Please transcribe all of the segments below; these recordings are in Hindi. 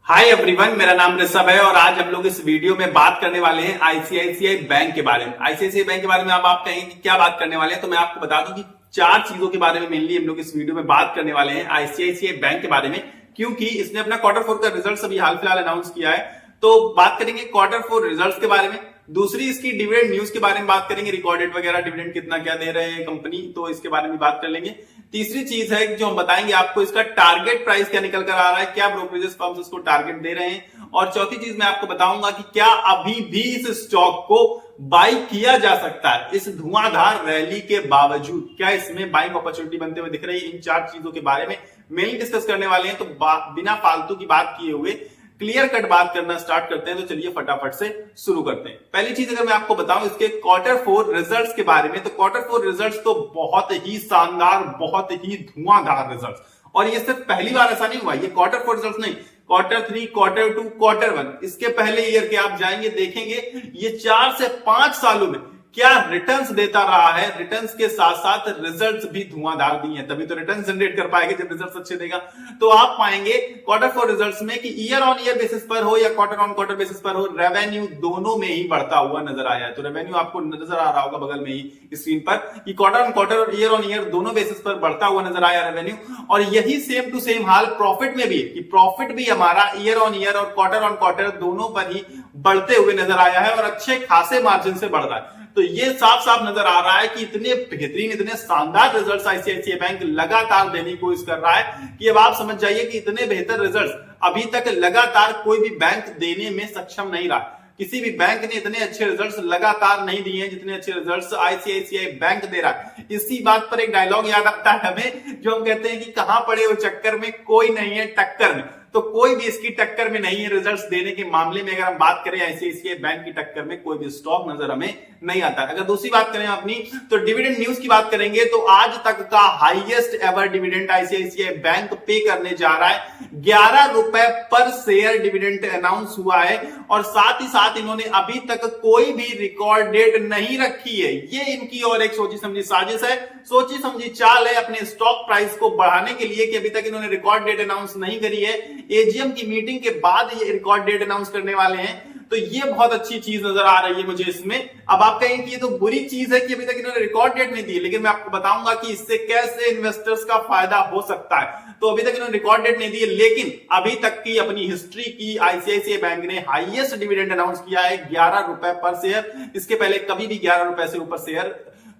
हाय एवरीवन, मेरा नाम ऋषभ है और आज हम लोग इस वीडियो में बात करने वाले हैं आईसीआईसीआई बैंक के बारे में। आईसीआईसीआई बैंक के बारे में अब आप कहेंगे कि क्या बात करने वाले हैं, तो मैं आपको बता दूं कि चार चीजों के बारे में मेनली हम लोग इस वीडियो में बात करने वाले हैं आईसीआईसीआई बैंक के बारे में, क्योंकि इसने अपना Q4 का रिजल्ट अभी हाल फिलहाल अनाउंस किया है। तो बात करेंगे Q4 रिजल्ट के बारे में, दूसरी इसकी डिविडेंड न्यूज के बारे में बात करेंगे, रिकॉर्डेड वगैरह डिविडेंड कितना क्या दे रहे हैं कंपनी, तो इसके बारे में बात कर लेंगे। तीसरी चीज है जो हम बताएंगे आपको, इसका टारगेट प्राइस क्या निकल कर आ रहा है, क्या ब्रोकरेजेस फर्म्स इसको टारगेट दे रहे हैं। और चौथी चीज मैं आपको बताऊंगा कि क्या अभी भी इस स्टॉक को बाई किया जा सकता है इस धुआंधार रैली के बावजूद, क्या इसमें बाइंग अपॉर्चुनिटी बनते हुए दिख रही है। इन चार चीजों के बारे में मेनली डिस्कस करने वाले हैं। तो बिना फालतू की बात किए हुए क्लियर कट बात करना स्टार्ट करते हैं। तो चलिए फटाफट से शुरू करते हैं। पहली चीज अगर मैं आपको बताऊं इसके Q4 रिजल्ट्स के बारे में, तो Q4 रिजल्ट्स तो बहुत ही शानदार, बहुत ही धुआंधार रिजल्ट्स। और ये सिर्फ पहली बार ऐसा नहीं हुआ, ये Q4 रिजल्ट्स नहीं, Q3, Q2, Q1, इसके पहले ईयर के आप जाएंगे देखेंगे ये 4 से 5 सालों में क्या रिटर्न्स देता रहा है। रिटर्न्स के साथ साथ रिजल्ट्स भी धुआंधार दिए हैं, तभी तो रिटर्न जनरेट कर पाएंगे जब रिजल्ट्स अच्छे देगा। तो आप पाएंगे Q4 रिजल्ट्स में कि ईयर ऑन ईयर बेसिस पर हो या क्वार्टर ऑन क्वार्टर बेसिस पर हो, रेवेन्यू दोनों में ही बढ़ता हुआ नजर आया है। तो रेवेन्यू आपको नजर आ रहा होगा बगल में ही स्क्रीन पर कि क्वार्टर ऑन क्वार्टर और ईयर ऑन ईयर दोनों बेसिस पर बढ़ता हुआ नजर आया रेवेन्यू। और यही सेम टू सेम हाल प्रॉफिट में भी है कि प्रॉफिट भी हमारा ईयर ऑन ईयर और क्वार्टर ऑन क्वार्टर दोनों पर ही बढ़ते हुए नजर आया है और अच्छे खासे मार्जिन से बढ़ रहा है। तो ये साफ साफ नजर आ रहा है कि इतने बेहतरीन, इतने शानदार रिजल्ट्स आईसीआईसीआई बैंक लगातार देने की कोशिश कर रहा है कि अब आप समझ जाइए कि इतने बेहतर रिजल्ट्स अभी तक लगातार कोई भी बैंक देने में सक्षम नहीं रहा। किसी भी बैंक ने इतने अच्छे रिजल्ट्स लगातार नहीं दिए हैं जितने अच्छे रिजल्ट्स आईसीआईसीआई बैंक दे रहा है। इसी बात पर एक डायलॉग याद आता है हमें, जो हम कहते हैं कि कहां पड़े हो चक्कर में, कोई नहीं है टक्कर में। तो कोई भी इसकी टक्कर में नहीं है रिजल्ट्स देने के मामले में। अगर हम बात करें आईसीआईसीआई बैंक की टक्कर में कोई भी स्टॉक नजर हमें नहीं आता। अगर दूसरी बात करें अपनी, तो डिविडेंड न्यूज की बात करेंगे तो आज तक का highest ever dividend ICICI bank पे करने जा रहा है। 11 रुपए पर शेयर डिविडेंड अनाउंस हुआ है और साथ ही साथ इन्होंने अभी तक कोई भी रिकॉर्ड डेट नहीं रखी है। ये इनकी और एक सोची समझी साजिश है, सोची समझी चाल है अपने स्टॉक प्राइस को बढ़ाने के लिए कि अभी तक इन्होंने रिकॉर्ड डेट अनाउंस नहीं करी है। एजीएम की मीटिंग के बाद ये रिकॉर्ड डेट अनाउंस करने वाले हैं। तो ये बहुत अच्छी चीज नजर आ रही है मुझे इसमें। अब आप कहेंगे कि ये तो बुरी चीज है कि अभी तक इन्होंने रिकॉर्ड डेट नहीं दी, लेकिन मैं आपको बताऊंगा कि इससे कैसे इन्वेस्टर्स का फायदा हो सकता है। तो अभी तक इन्होंने रिकॉर्ड डेट नहीं दी है, लेकिन अभी तक की अपनी हिस्ट्री की आईसीआईसीआई बैंक ने हाईएस्ट डिविडेंड अनाउंस किया है 11 रुपए पर शेयर। इसके पहले कभी भी 11 रुपए से ऊपर शेयर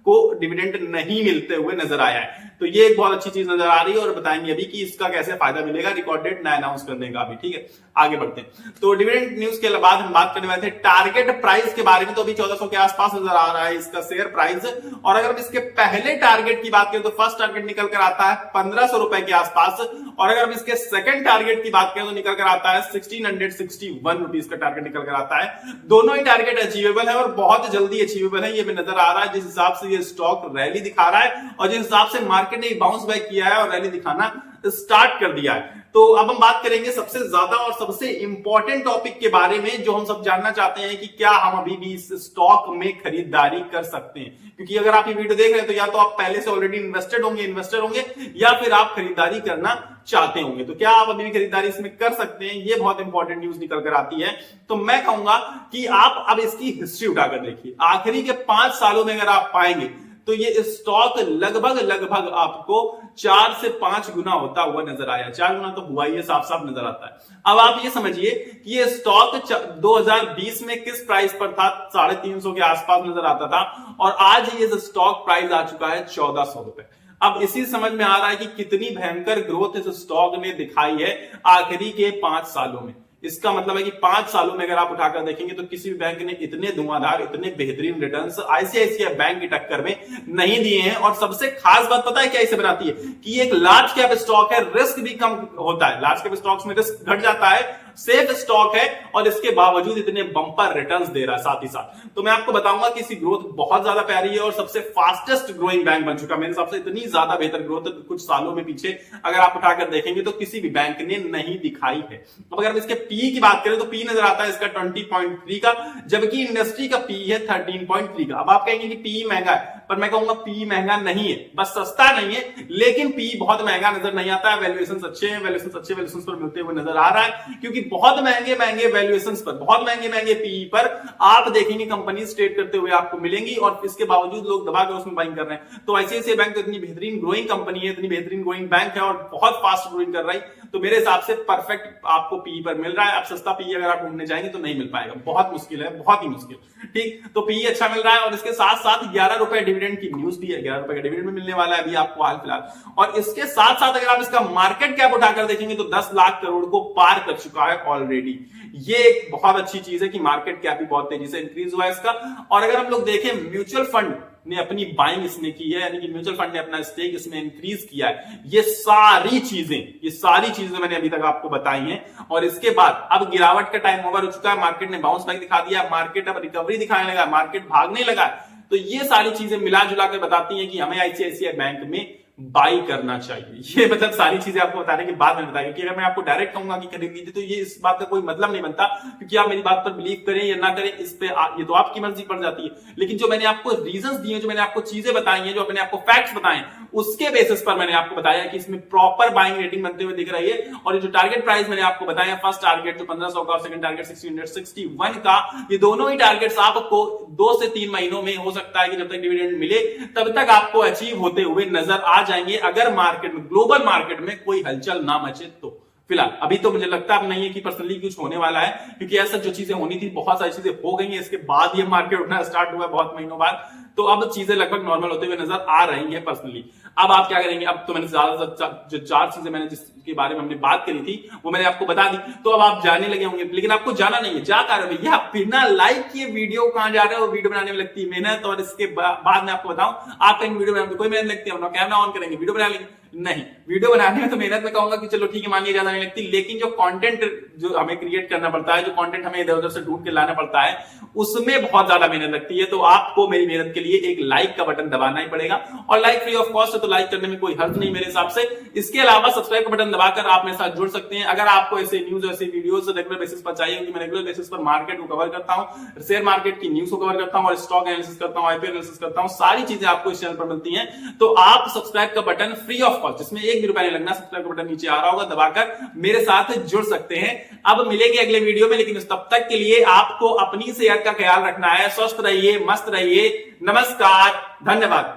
को डिविडेंड नहीं मिलते हुए नजर आया है। तो ये एक बहुत अच्छी चीज नजर आ रही है और बताएंगे अभी कि इसका कैसे फायदा मिलेगा रिकॉर्ड डेट नया अनाउंस करने का भी। ठीक है, आगे बढ़ते हैं। तो डिविडेंड न्यूज के बाद हम बात करने वाले थे टारगेट प्राइस के बारे में। तो अभी 1400 के आसपास नजर आ रहा है इसका शेयर प्राइस। और अगर हम इसके पहले टारगेट की बात करें तो फर्स्ट टारगेट निकल कर आता है 1500 रुपए के आसपास। और अगर हम इसके सेकंड टारगेट की बात करें तो निकल कर आता है 1661 रुपीज का टारगेट निकल कर आता है। दोनों ही टारगेट अचीवेबल है और बहुत जल्दी अचीवेबल है, ये भी नजर आ रहा है। जिस हिसाब से ये स्टॉक रैली दिखा रहा है और जिस हिसाब से मार्केट ने बाउंस बैक किया है और रैली दिखाना स्टार्ट कर दिया है। तो अब हम बात करेंगे सबसे ज्यादा और सबसे इंपॉर्टेंट टॉपिक के बारे में, जो हम सब जानना चाहते हैं कि क्या हम अभी भी इस स्टॉक में खरीदारी कर सकते हैं। क्योंकि अगर आप ये वीडियो देख रहे हैं तो या तो आप पहले से ऑलरेडी इन्वेस्टर होंगे या फिर आप खरीदारी करना चाहते होंगे। तो क्या आप अभी भी खरीदारी इसमें कर सकते हैं, ये बहुत इंपॉर्टेंट न्यूज निकल कर आती है। तो मैं कहूंगा कि आप अब इसकी हिस्ट्री उठाकर देखिए, आखिरी के 5 सालों में अगर आप पाएंगे तो ये स्टॉक लगभग आपको 4 से 5 गुना होता हुआ नजर आया। 4 गुना तो हुआ, ये साफ साफ नजर आता है। अब आप ये समझिए कि ये स्टॉक 2020 में किस प्राइस पर था, 350 के आसपास नजर आता था और आज ये स्टॉक प्राइस आ चुका है 1400 रुपए। अब इसी समझ में आ रहा है कि कितनी भयंकर ग्रोथ इस स्टॉक ने दिखाई है आखिरी के 5 सालों में। इसका मतलब है कि 5 सालों में अगर आप उठाकर देखेंगे तो किसी भी बैंक ने इतने धुआंधार, इतने बेहतरीन रिटर्न्स आईसीआईसीआई बैंक की टक्कर में नहीं दिए हैं। और सबसे खास बात पता है क्या इसे बनाती है कि एक लार्ज कैप स्टॉक है, रिस्क भी कम होता है। लार्ज कैप स्टॉक्स में रिस्क घट जाता है, सेफ स्टॉक है और इसके बावजूद इतने बंपर रिटर्न्स दे रहा है साथ ही साथ। तो मैं आपको बताऊंगा कि इसकी ग्रोथ बहुत ज्यादा प्यारी है और सबसे फास्टेस्ट ग्रोइंग बैंक बन चुका है। मेरे हिसाब से इतनी ज्यादा बेहतर ग्रोथ कुछ सालों में पीछे अगर आप उठाकर देखेंगे तो किसी भी बैंक ने नहीं दिखाई है। अब अगर हम इसके पी की बात करें तो पी नजर आता है इसका 20.3 का, जबकि इंडस्ट्री का पी है 13.3 का। अब आप कहेंगे कि पी महंगा है, पर मैं कहूंगा पी महंगा नहीं है, बस सस्ता नहीं है लेकिन पी बहुत महंगा नजर नहीं आता है। वैल्यूएशन अच्छे हैं, वैल्यूएशन पर मिलते हुए नजर आ रहा है, क्योंकि बहुत महंगे वैल्यूएशन पर, बहुत महंगे पी पर आप देखेंगे कंपनी ट्रेड करते हुए आपको मिलेंगी और इसके बावजूद लोग दबाकर उसमें बाइंग कर रहे हैं। तो आईसीआईसीआई बैंक तो इतनी बेहतरीन ग्रोइंग कंपनी है, इतनी बेहतरीन ग्रोइंग बैंक है और बहुत फास्ट ग्रोइंग कर रही, तो मेरे हिसाब से परफेक्ट आपको पी पर मिल रहा है। आप सस्ता पी अगर आप ढूंढने जाएंगे तो नहीं मिल पाएगा, बहुत मुश्किल है, बहुत ही मुश्किल। ठीक, तो पी अच्छा मिल रहा है और इसके साथ साथ 11 रुपए डिविडेंड की न्यूज भी है, 11 रुपए का डिविडेंड भी मिलने वाला है अभी आपको हाल फिलहाल। और इसके साथ साथ अगर आप इसका मार्केट कैप उठाकर देखेंगे तो 10 लाख करोड़ को पार कर चुका है ऑलरेडी। ये एक बहुत अच्छी चीज है कि मार्केट कैप भी बहुत तेजी से इंक्रीज हुआ है इसका। और अगर हम लोग देखें म्यूचुअल फंड ने अपनी बाइंग इसने की है, यानी कि म्यूचुअल फंड ने अपना स्टेक इसमें इंक्रीज किया है। ये सारी चीजें मैंने अभी तक आपको बताई हैं। और इसके बाद अब गिरावट का टाइम ओवर हो चुका है, मार्केट ने बाउंस बैक दिखा दिया, मार्केट अब रिकवरी दिखाने लगा, मार्केट भागने लगा। तो ये सारी चीजें मिला जुला कर बताती हैं कि हमें आईसीआईसीआई बैंक में बाई करना चाहिए। ये मतलब सारी चीजें आपको बताने के बाद मैंने बताया कि अगर मैं आपको डायरेक्ट कहूंगा कि खरीद लीजिए तो ये इस बात का कोई मतलब नहीं बनता, क्योंकि आप मेरी बात पर बिलीव करें या ना करें इस पे ये तो आपकी मर्जी पड़ जाती है। लेकिन जो मैंने आपको रीजंस दिए, जो मैंने आपको चीजें बताई हैं, जो मैंने आपको फैक्ट्स बताए, उसके बेसिस पर मैंने आपको बताया कि इसमें प्रॉपर बाइंग रेटिंग बनते हुए दिख रही है। और ये जो टारगेट प्राइस मैंने आपको बताया, फर्स्ट टारगेट जो 1500 का और सेकंड टारगेट 1661 का, ये दोनों ही टारगेट्स आपको 2 से 3 महीनों में हो सकता है कि जब तक डिविडेंड मिले तब तक आपको अचीव होते हुए नजर आ जाएंगे, अगर मार्केट में, ग्लोबल मार्केट में कोई हलचल ना मचे तो। फिलहाल अभी तो मुझे लगता अब नहीं है कि पर्सनली कुछ होने वाला है, क्योंकि ऐसा जो चीजें होनी थी बहुत सारी चीजें हो गई हैं, इसके बाद ये मार्केट उठना स्टार्ट हुआ बहुत महीनों बाद, तो अब चीजें लगभग नॉर्मल होते हुए नजर आ रही हैं पर्सनली। अब आप क्या करेंगे, अब तो मैंने ज्यादा जो 4 चीजें मैंने जिसके बारे में हमने बात करी थी वो मैंने आपको बता दी, तो अब आप जाने लगे होंगे। लेकिन आपको जाना नहीं है, जा कर भैया बिना लाइक किए वीडियो कहां जा रहे हो, वीडियो बनाने में लगती है मेहनत। और इसके बाद मैं आपको बताऊं, आप कहीं वीडियो बनाने में कोई मेहनत लगती है, अपना कैमरा ऑन करेंगे वीडियो बना लेंगे, नहीं, वीडियो बनाने में तो मेहनत में कहूंगा कि चलो ठीक है, मानिए ज्यादा नहीं लगती, लेकिन जो कंटेंट जो हमें क्रिएट करना पड़ता है, जो कंटेंट हमें इधर उधर से ढूंढ के लाना पड़ता है, उसमें बहुत ज्यादा मेहनत लगती है। तो आपको मेरी मेहनत के लिए एक लाइक का बटन दबाना ही पड़ेगा, और लाइक फ्री ऑफ कॉस्ट है, तो लाइक करने में कोई हर्ज नहीं मेरे हिसाब से। इसके अलावा सब्सक्राइब का बटन दबाकर आप मेरे साथ जुड़ सकते हैं, अगर आपको ऐसे न्यूज, ऐसे वीडियोस रेगुलर बेसिस पर चाहिए, क्योंकि मैं रेगुलर बेसिस पर मार्केट को कवर करता हूं, शेयर मार्केट की न्यूज को कवर करता हूं, और स्टॉक एनालिसिस करता हूं, आईपीओ एनालिसिस करता हूं, सारी चीजें आपको इस चैनल पर मिलती हैं। तो आप सब्सक्राइब का बटन फ्री ऑफ कॉस्ट, जिसमें 1 भी रुपया नहीं लगना, सब्सक्राइब का बटन नीचे आ रहा होगा, दबाकर मेरे साथ जुड़ सकते हैं। अब मिलेंगे अगले वीडियो में, लेकिन तब तक के लिए आपको अपनी सेहत का ख्याल रखना है। स्वस्थ रहिए, मस्त रहिए, नमस्कार, धन्यवाद।